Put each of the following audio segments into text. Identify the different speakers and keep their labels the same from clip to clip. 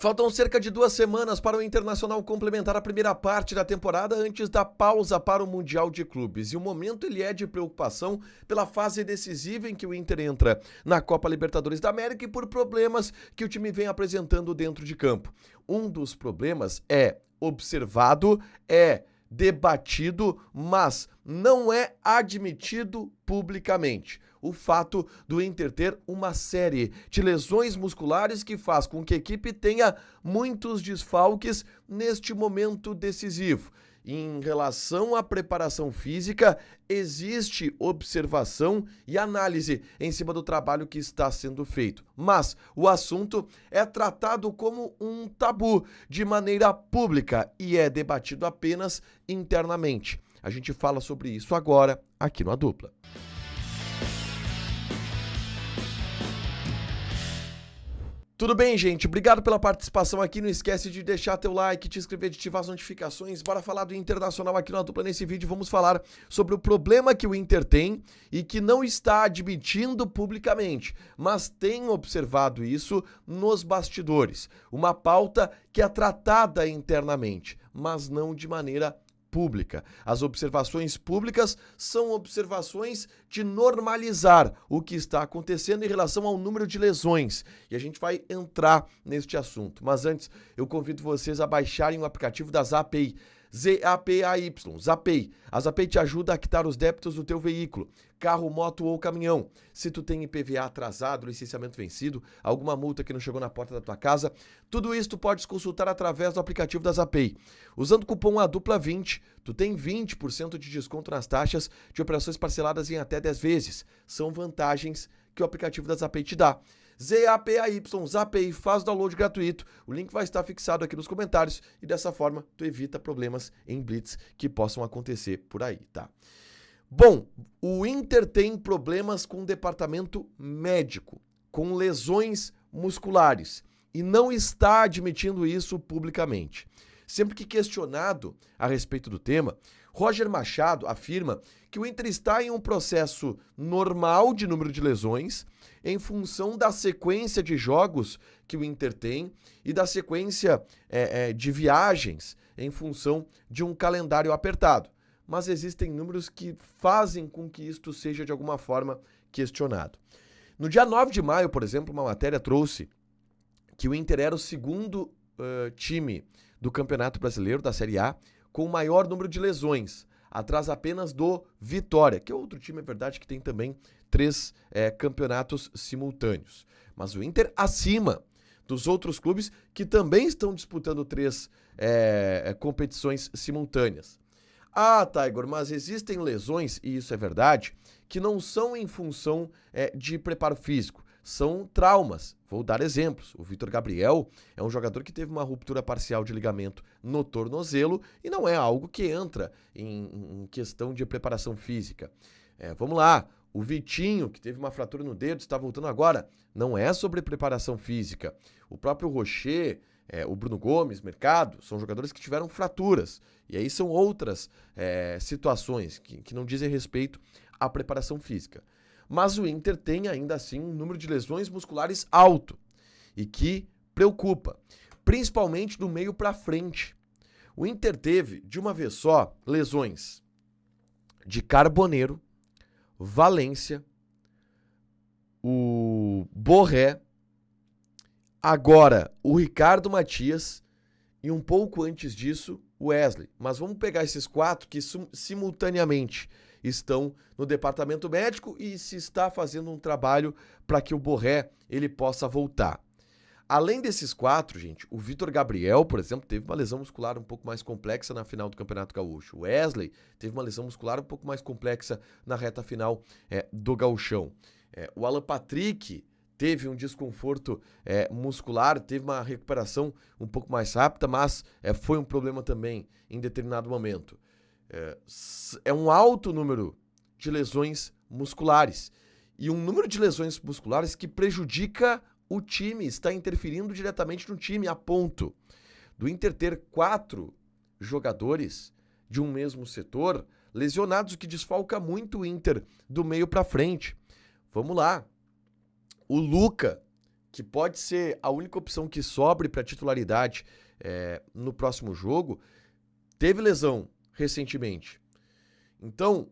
Speaker 1: Faltam cerca de 2 semanas para o Internacional complementar a primeira parte da temporada antes da pausa para o Mundial de Clubes. E o momento ele é de preocupação pela fase decisiva em que o Inter entra na Copa Libertadores da América e por problemas que o time vem apresentando dentro de campo. Um dos problemas é observado, é debatido, mas não é admitido publicamente. O fato do Inter ter uma série de lesões musculares que faz com que a equipe tenha muitos desfalques neste momento decisivo. Em relação à preparação física, existe observação e análise em cima do trabalho que está sendo feito. Mas o assunto é tratado como um tabu de maneira pública e é debatido apenas internamente. A gente fala sobre isso agora aqui no A Dupla. Tudo bem, gente? Obrigado pela participação aqui. Não esquece de deixar teu like, te inscrever, de ativar as notificações. Bora falar do Internacional aqui no A Dupla. Nesse vídeo vamos falar sobre o problema que o Inter tem e que não está admitindo publicamente, mas tem observado isso nos bastidores. Uma pauta que é tratada internamente, mas não de maneira pública. As observações públicas são observações de normalizar o que está acontecendo em relação ao número de lesões. E a gente vai entrar neste assunto. Mas antes, eu convido vocês a baixarem o aplicativo da Zapay. ZAPAY, Zapay. A Zapay te ajuda a quitar os débitos do teu veículo, carro, moto ou caminhão. Se tu tem IPVA atrasado, licenciamento vencido, alguma multa que não chegou na porta da tua casa, tudo isso tu podes consultar através do aplicativo da Zapay. Usando o cupom ADUPLA20, tu tem 20% de desconto nas taxas de operações parceladas em até 10 vezes. São vantagens que o aplicativo da Zapay te dá. ZAPAY, Zapay, faz o download gratuito. O link vai estar fixado aqui nos comentários e dessa forma tu evita problemas em blitz que possam acontecer por aí, tá? Bom, o Inter tem problemas com o departamento médico, com lesões musculares e não está admitindo isso publicamente. Sempre que questionado a respeito do tema, Roger Machado afirma que o Inter está em um processo normal de número de lesões em função da sequência de jogos que o Inter tem e da sequência de viagens em função de um calendário apertado. Mas existem números que fazem com que isto seja de alguma forma questionado. No dia 9 de maio, por exemplo, uma matéria trouxe que o Inter era o segundo time do Campeonato Brasileiro, da Série A, com o maior número de lesões, atrás apenas do Vitória, que é outro time, é verdade, que tem também 3 campeonatos simultâneos. Mas o Inter acima dos outros clubes que também estão disputando 3 competições simultâneas. Ah, Tiger, mas existem lesões, e isso é verdade, que não são em função de preparo físico, são traumas. Vou dar exemplos. O Vitor Gabriel é um jogador que teve uma ruptura parcial de ligamento no tornozelo e não é algo que entra em questão de preparação física. Vamos lá, o Vitinho, que teve uma fratura no dedo, está voltando agora, não é sobre preparação física. O próprio Rocher, o Bruno Gomes, Mercado, são jogadores que tiveram fraturas. E aí são outras situações que não dizem respeito à preparação física. Mas o Inter tem ainda assim um número de lesões musculares alto e que preocupa, principalmente do meio para frente. O Inter teve, de uma vez só, lesões de Carboneiro, Valência, o Borré, agora o Ricardo Matias e um pouco antes disso o Wesley. Mas vamos pegar esses 4 que simultaneamente estão no departamento médico e se está fazendo um trabalho para que o Borré ele possa voltar. Além desses 4, gente, o Vitor Gabriel, por exemplo, teve uma lesão muscular um pouco mais complexa na final do Campeonato Gaúcho. O Wesley teve uma lesão muscular um pouco mais complexa na reta final do Gauchão. O Alan Patrick teve um desconforto muscular, teve uma recuperação um pouco mais rápida, mas foi um problema também em determinado momento. É um alto número de lesões musculares e um número de lesões musculares que prejudica o time, está interferindo diretamente no time, a ponto do Inter ter 4 jogadores de um mesmo setor lesionados, o que desfalca muito o Inter do meio para frente. Vamos lá. O Luca que pode ser a única opção que sobre para titularidade no próximo jogo, teve lesão recentemente. Então,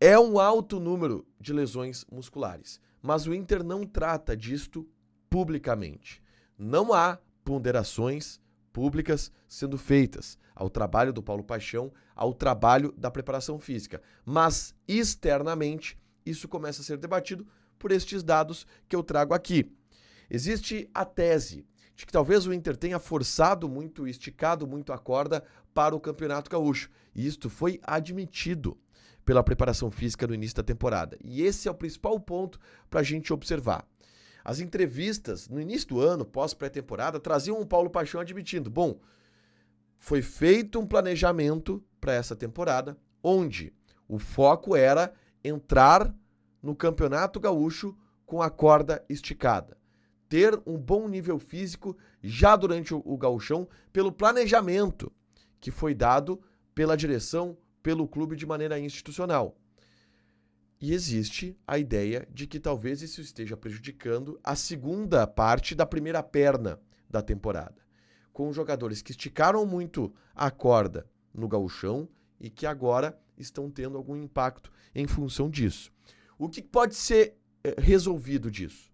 Speaker 1: é um alto número de lesões musculares. Mas o Inter não trata disto publicamente. Não há ponderações públicas sendo feitas ao trabalho do Paulo Paixão, ao trabalho da preparação física. Mas, externamente, isso começa a ser debatido por estes dados que eu trago aqui. Existe a tese de que talvez o Inter tenha forçado muito, esticado muito a corda para o Campeonato Gaúcho. E isto foi admitido pela preparação física no início da temporada. E esse é o principal ponto para a gente observar. As entrevistas no início do ano, pós-pré-temporada, traziam o Paulo Paixão admitindo: bom, foi feito um planejamento para essa temporada, onde o foco era entrar no Campeonato Gaúcho com a corda esticada. Ter um bom nível físico já durante o gauchão, pelo planejamento que foi dado pela direção, pelo clube de maneira institucional. E existe a ideia de que talvez isso esteja prejudicando a segunda parte da primeira perna da temporada, com jogadores que esticaram muito a corda no gauchão e que agora estão tendo algum impacto em função disso. O que pode ser resolvido disso?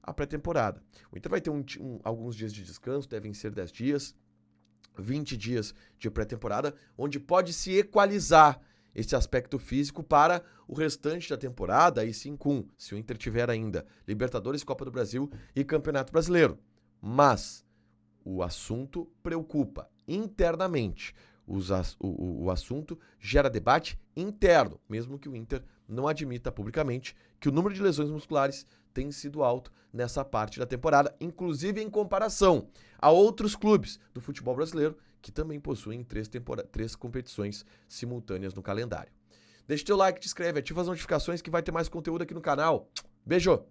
Speaker 1: A pré-temporada. O Inter vai ter alguns dias de descanso, devem ser 10 dias, 20 dias de pré-temporada, onde pode se equalizar esse aspecto físico para o restante da temporada, aí sim se o Inter tiver ainda Libertadores, Copa do Brasil e Campeonato Brasileiro. Mas o assunto preocupa internamente. O assunto gera debate interno, mesmo que o Inter não admita publicamente que o número de lesões musculares tem sido alto nessa parte da temporada, inclusive em comparação a outros clubes do futebol brasileiro que também possuem 3 competições simultâneas no calendário. Deixa teu like, te inscreve, ativa as notificações que vai ter mais conteúdo aqui no canal. Beijo!